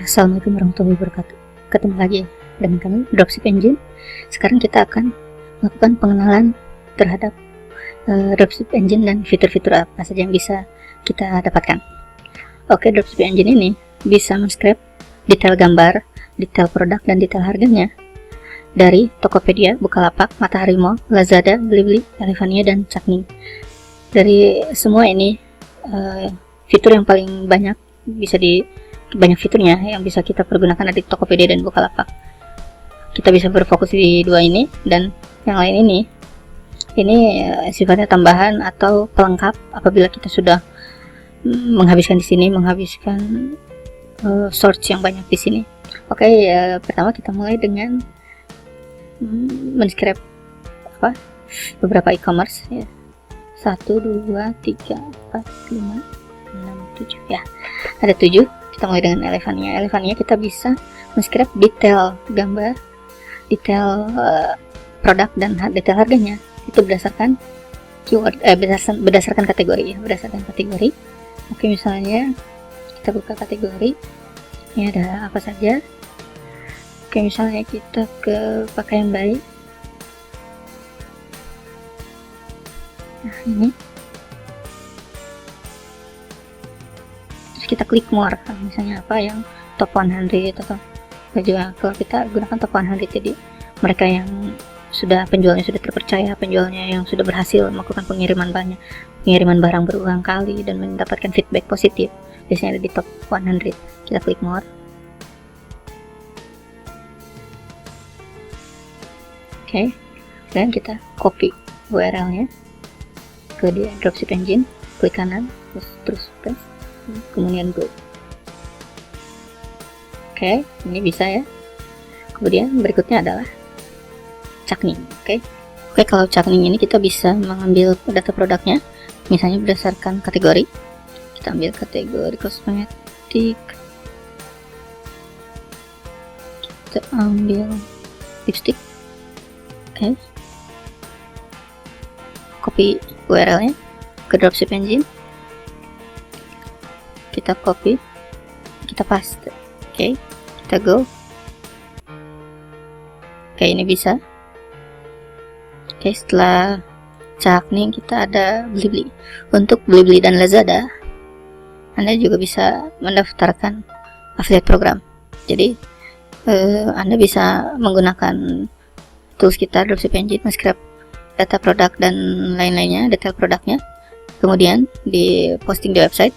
Assalamualaikum warahmatullahi wabarakatuh. Ketemu lagi dengan kami Dropship Engine. Sekarang kita akan melakukan pengenalan terhadap Dropship Engine dan fitur-fitur apa saja yang bisa kita dapatkan. Oke, Dropship Engine ini bisa men-scrape detail gambar, detail produk, dan detail harganya dari Tokopedia, Bukalapak, Matahari Mall, Lazada, Blibli, Elevania, dan Cakning. Dari semua ini fitur yang paling banyak banyak fiturnya yang bisa kita pergunakan ada di Tokopedia dan Bukalapak. Kita bisa berfokus di dua ini, dan yang lain ini sifatnya tambahan atau pelengkap apabila kita sudah menghabiskan di sini, menghabiskan search yang banyak di sini. Oke, pertama kita mulai dengan men-scrape beberapa e-commerce ya. 1, 2, 3, 4, 5, 6, 7 ya. Ada 7. Kita mulai dengan Elevania. Elevania kita bisa men-scrape detail gambar, detail produk, dan detail harganya. Itu berdasarkan keyword, berdasarkan kategori ya, berdasarkan kategori. Oke, misalnya kita buka kategori. Ini ada apa saja. Oke, misalnya kita ke pakaian bayi. Nah, ini. Kita klik more, misalnya apa yang top 100 atau juga kalau kita gunakan top 100, jadi mereka yang penjualnya sudah terpercaya, penjualnya yang sudah berhasil melakukan pengiriman barang berulang kali dan mendapatkan feedback positif, biasanya ada di top 100. Kita klik more. Oke, dan kita copy URL-nya ke di Dropship Engine, klik kanan, terus paste, kemudian go. Oke, ini bisa ya. Kemudian berikutnya adalah Cakning. Oke, kalau Cakning ini kita bisa mengambil data produknya, misalnya berdasarkan kategori. Kita ambil kategori kosmetik, kita ambil lipstick. Oke, copy URL-nya ke Dropship Engine, kita copy, kita paste. Oke, kita go. Oke, ini bisa. Oke, setelah Cakning kita ada Blibli. Untuk Blibli dan Lazada, Anda juga bisa mendaftarkan affiliate program. Jadi Anda bisa menggunakan tools kita Dropship Engine, men-scrape data produk dan lain-lainnya, detail produknya, kemudian diposting di website,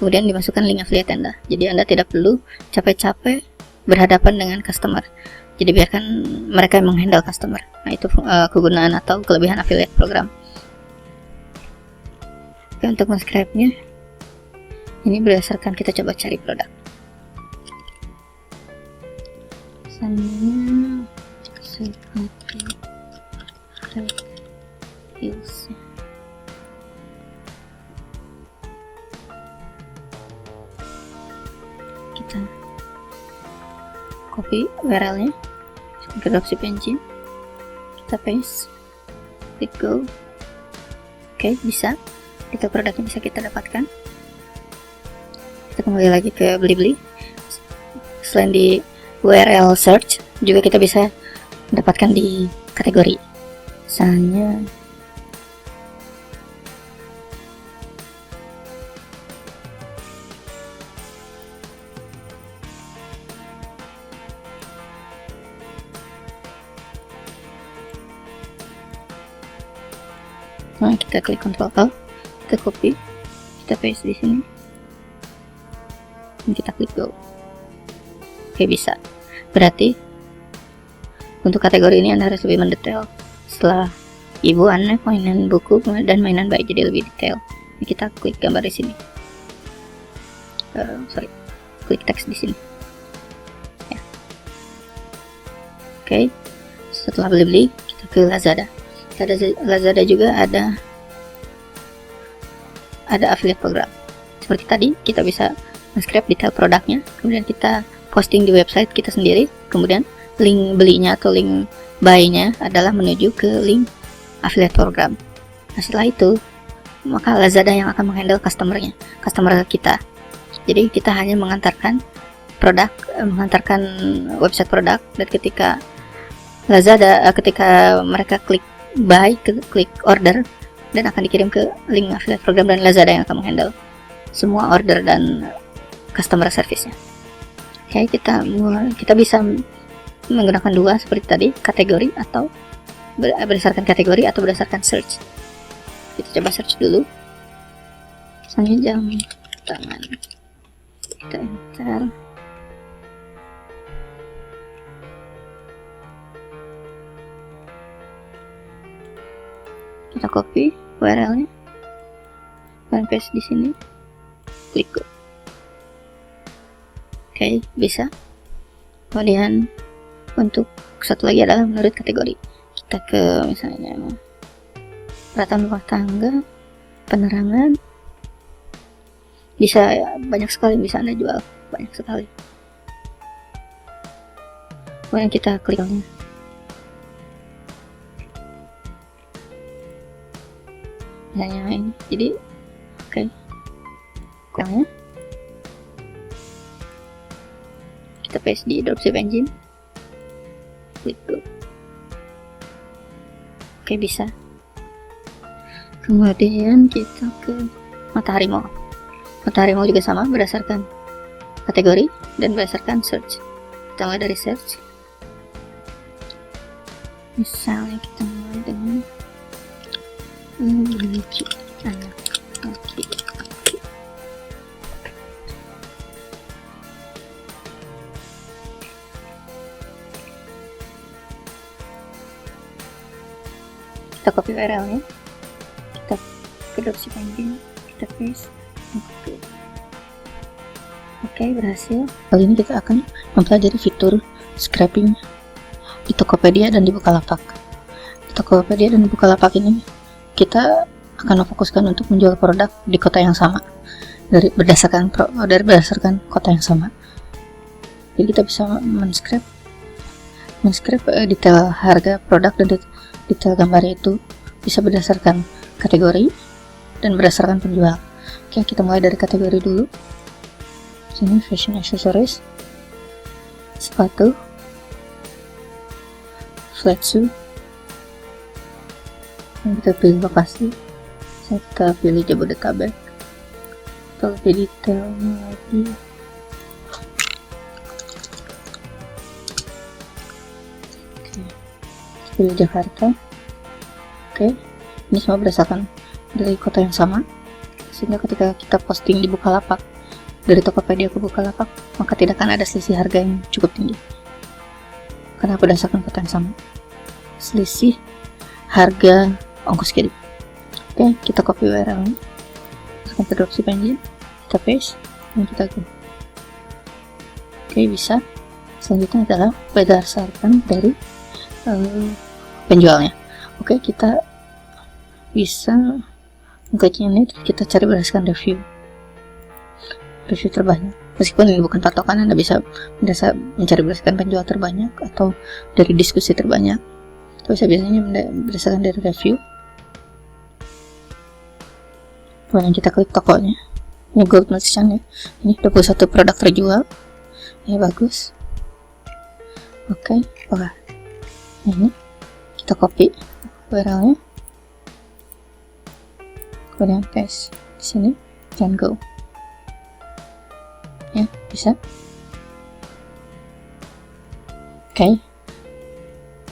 kemudian dimasukkan link affiliate Anda. Jadi Anda tidak perlu capek-capek berhadapan dengan customer. Jadi biarkan mereka yang menghandle customer. Nah, itu kegunaan atau kelebihan affiliate program. Oke, untuk men-scrape-nya ini berdasarkan kita coba cari produk. Misalnya seperti heels. Kita copy URL-nya ke Dropship Engine, kita paste, klik go. Oke, bisa. Detail produknya bisa kita dapatkan. Kita kembali lagi ke Blibli. Selain di URL search, juga kita bisa mendapatkan di kategori. Misalnya kita klik Ctrl Alt, kita copy, kita paste di sini, dan kita klik go. Oke, bisa. Berarti untuk kategori ini Anda harus lebih mendetail. Setelah ibu, anak, mainan buku, dan mainan bayi, jadi lebih detail. Ini kita klik gambar di sini. Klik teks di sini. Ya. Oke, setelah beli, kita ke Lazada. Lazada juga ada affiliate program. Seperti tadi, kita bisa men-scrape detail produknya, kemudian kita posting di website kita sendiri, kemudian link belinya atau link buy-nya adalah menuju ke link affiliate program. Nah, setelah itu, maka Lazada yang akan menghandle customer kita. Jadi kita hanya mengantarkan produk, mengantarkan website produk, dan ketika Lazada, ketika mereka klik buy, klik order, dan akan dikirim ke link affiliate program, dan Lazada yang akan menghandle semua order dan customer service-nya. Oke, kita bisa menggunakan dua seperti tadi, kategori atau berdasarkan kategori atau berdasarkan search. Kita coba search dulu, misalnya jam tangan, kita enter, kita copy URL-nya dan paste di sini, klik go. Oke, bisa. Kemudian untuk satu lagi adalah menurut kategori. Kita ke misalnya peralatan rumah tangga, penerangan, bisa banyak sekali, bisa Anda jual banyak sekali. Kemudian kita kliknya, misalnya ini, jadi oke, kliknya kita paste di dropship engine, klik go. Oke, bisa. Kemudian kita ke Matahari Mall. Matahari Mall juga sama, berdasarkan kategori dan berdasarkan search. Kita mulai dari search, misalnya kita mulai dengan baju anak laki. Kita copy URL-nya, kita ke dropship engine, kita paste, oke, berhasil. Kali ini kita akan mempelajari fitur scraping di Tokopedia dan di Bukalapak. Di Tokopedia dan di Bukalapak ini kita akan memfokuskan untuk menjual produk di kota yang sama, berdasarkan kota yang sama. Jadi kita bisa men-scrap detail harga produk dan detail gambarnya itu bisa berdasarkan kategori dan berdasarkan penjual. Oke, kita mulai dari kategori dulu. Sini fashion accessories, sepatu, flat shoe. Dan kita pilih lokasi, kita pilih Jabodetabek. Kita lebih detailnya lagi, pilih Jakarta. Oke, ini semua berdasarkan dari kota yang sama, sehingga ketika kita posting di Bukalapak, dari Tokopedia ke Bukalapak, maka tidak akan ada selisih harga yang cukup tinggi karena berdasarkan kota yang sama, selisih harga ongkos kirim. Oke, kita copy URL, masukkan ke dropship engine, kita paste, dan kita go. Oke, bisa. Selanjutnya adalah berdasarkan dari penjualnya. Oke, kita bisa mengkliknya ini, kita cari berdasarkan review terbanyak. Meskipun ini bukan patokan, Anda bisa mencari berdasarkan penjual terbanyak atau dari diskusi terbanyak, tapi saya biasanya berdasarkan dari review. Kemudian kita klik tokonya, ini gold merchant ya, ini 21 produk terjual, ini bagus. Oke, wah, ini kita copy URL-nya, kemudian paste di sini dan go. Ya, bisa. Oke,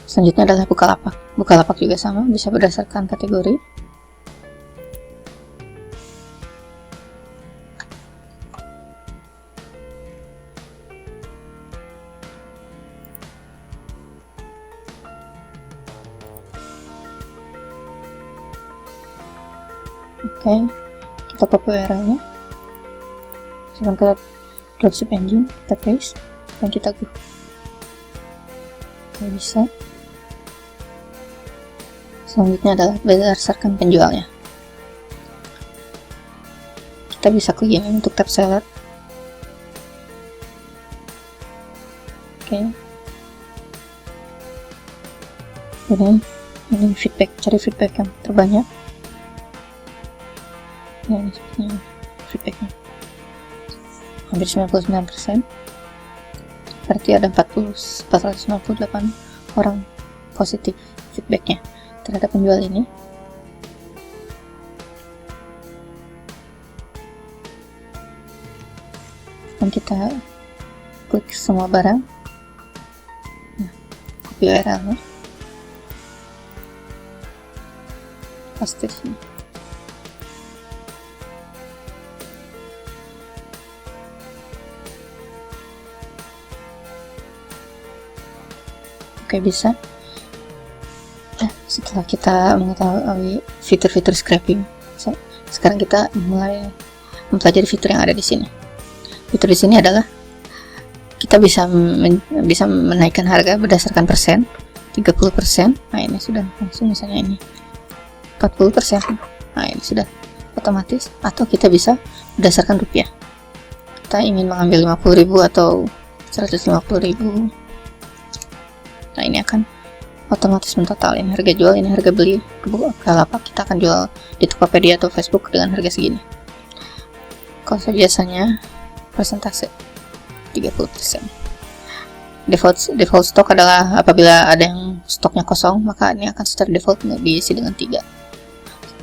selanjutnya adalah Bukalapak. Bukalapak juga sama, bisa berdasarkan kategori. Oke, kita copy URL-nya, masukkan ke dropship engine, kita paste, dan kita go. Oke, bisa. Selanjutnya adalah berdasarkan penjualnya. Kita bisa klik ini untuk tab seller. Oke, kemudian ini feedback, cari feedback yang terbanyak. Ya, ini sepertinya feedbacknya hampir 99%. berarti ada 498 orang positif feedbacknya terhadap penjual ini. Dan kita klik semua barang, nah, copy URL-nya, paste di sini. Oke, bisa. Nah, setelah kita mengetahui fitur-fitur scraping, sekarang kita mulai mempelajari fitur yang ada di sini. Fitur di sini adalah kita bisa menaikkan harga berdasarkan persen, 30%. Nah, ini sudah langsung, misalnya ini 40%. Nah, ini sudah otomatis. Atau kita bisa berdasarkan rupiah. Kita ingin mengambil 50.000 atau 150.000. Nah, ini akan otomatis mentotal. Ini harga jual, ini harga beli ke Bukalapak. Kita akan jual di Tokopedia atau Facebook dengan harga segini. Kalau biasanya persentase 30%. Default stok adalah apabila ada yang stoknya kosong, maka ini akan secara default diisi dengan 3.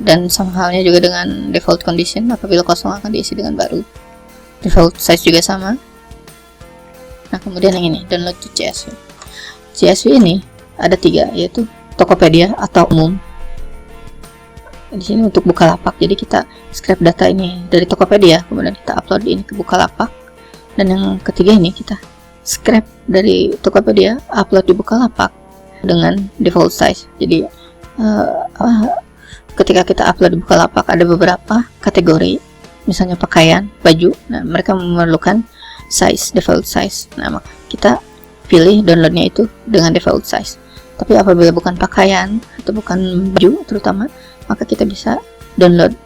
Dan sama halnya juga dengan default condition, apabila kosong akan diisi dengan baru. Default size juga sama. Nah, kemudian yang ini, download to CSV. CSV ini ada 3, yaitu Tokopedia atau umum. Di sini untuk Bukalapak, jadi kita scrap data ini dari Tokopedia, kemudian kita upload ini ke Bukalapak. Dan yang ketiga ini kita scrap dari Tokopedia, upload di Bukalapak dengan default size. Jadi ketika kita upload di Bukalapak ada beberapa kategori, misalnya pakaian, baju. Nah, mereka memerlukan size, default size. Nah, maka kita pilih downloadnya itu dengan default size. Tapi apabila bukan pakaian atau bukan baju terutama, maka kita bisa download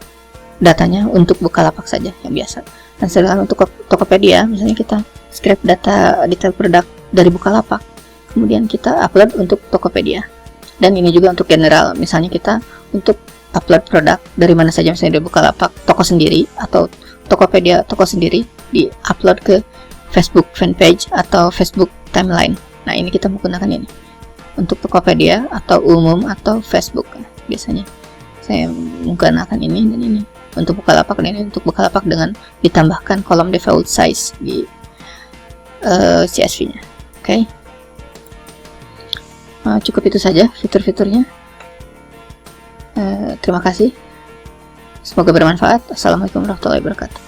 datanya untuk Bukalapak saja yang biasa. Dan sedangkan untuk Tokopedia, misalnya kita scrap detail produk dari Bukalapak, kemudian kita upload untuk Tokopedia. Dan ini juga untuk general, misalnya kita untuk upload produk dari mana saja, misalnya dari Bukalapak toko sendiri atau Tokopedia toko sendiri, di upload ke Facebook fanpage atau Facebook timeline. Nah, ini kita menggunakan ini untuk Tokopedia atau umum atau Facebook. Biasanya saya menggunakan ini dan ini untuk Bukalapak, dan ini untuk Bukalapak dengan ditambahkan kolom default size di CSV-nya. Oke. Cukup itu saja fitur-fiturnya. Terima kasih. Semoga bermanfaat. Assalamualaikum warahmatullahi wabarakatuh.